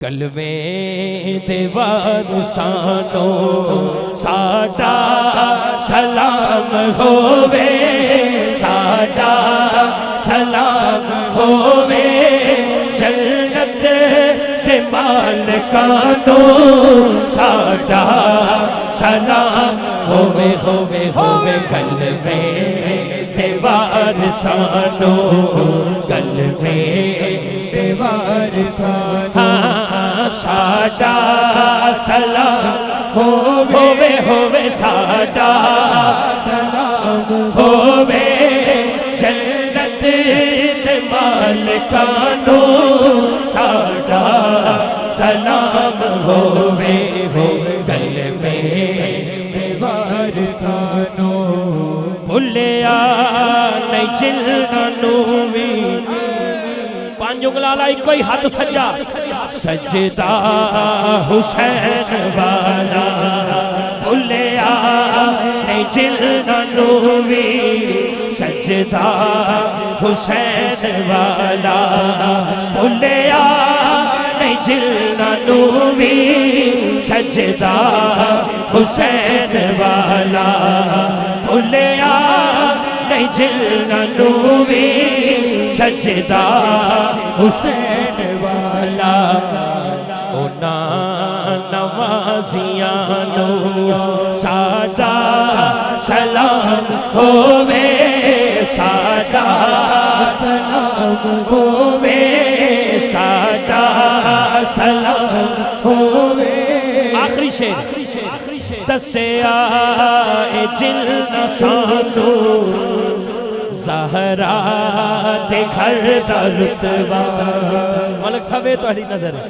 کلوے دیوار سانو ساڈا سلام ہووے، ساڈا سلام ہووے، جنت دے مالکانو ساڈا سلام ہووے ہووے ہووے۔ کلوے دیوار سانو، کلوے دیوار سانو ساڈا سلام ہووے ہووے، ساڈا سلام ہووے، جنت دے مالکانو ساڈا سلام ہووے ہووے۔ کلوے دیوار سانو بھلیا نہیں جنہاں وی، پانچ انگلاں لائی کوئی ہاتھ سجا، سجدہ حسین والا بھلیا نہیں جنہاں وی، سجدہ حسین والا بھلیا نہیں جنہاں وی، سجدہ حسین والا بھلیا نہیں جنہاں وی، سجدہ حسین والا۔ اونا نوازیاں نو ساڈا سلام ہووے، ساڈا سلام ہووے، ساڈا سلام ہووے۔ آخری شعر دسیا اے جنہاں سانو زہرا دے گھر دا رتبہ، ملک صاحب یہ تہاڈی نظر ہے،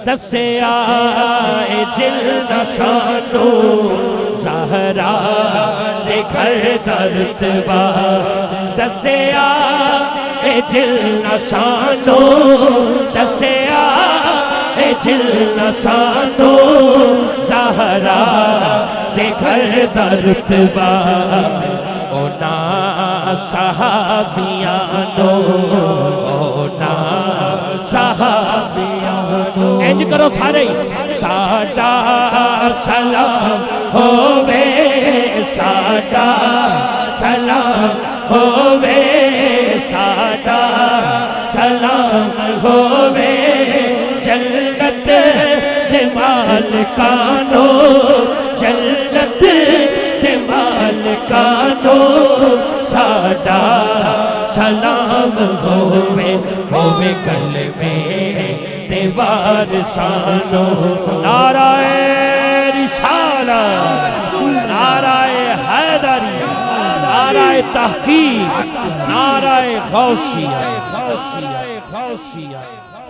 دسیا اے جنہاں سانو زہرا دے گھر دا رتبہ، دسیا اے جنہاں سانو، دسیا اے جنہاں سانو زہرا دے گھر دا رتبہ، اونا صحابیاں نو، اونا صحابیاں نو، انج کرو سارے ساڈا سلام ہووے، ساڈا سلام ہووے، ساڈا سلام ہووے، جنت دے مالکانو، جنت دے مالکانو ساڈا سلام ہووے ہووے۔ کلوے دیوار سانو، نعرہ رسالت، نعرہ حیدری، نعرہ تحقیق، نعرہ غوثیہ۔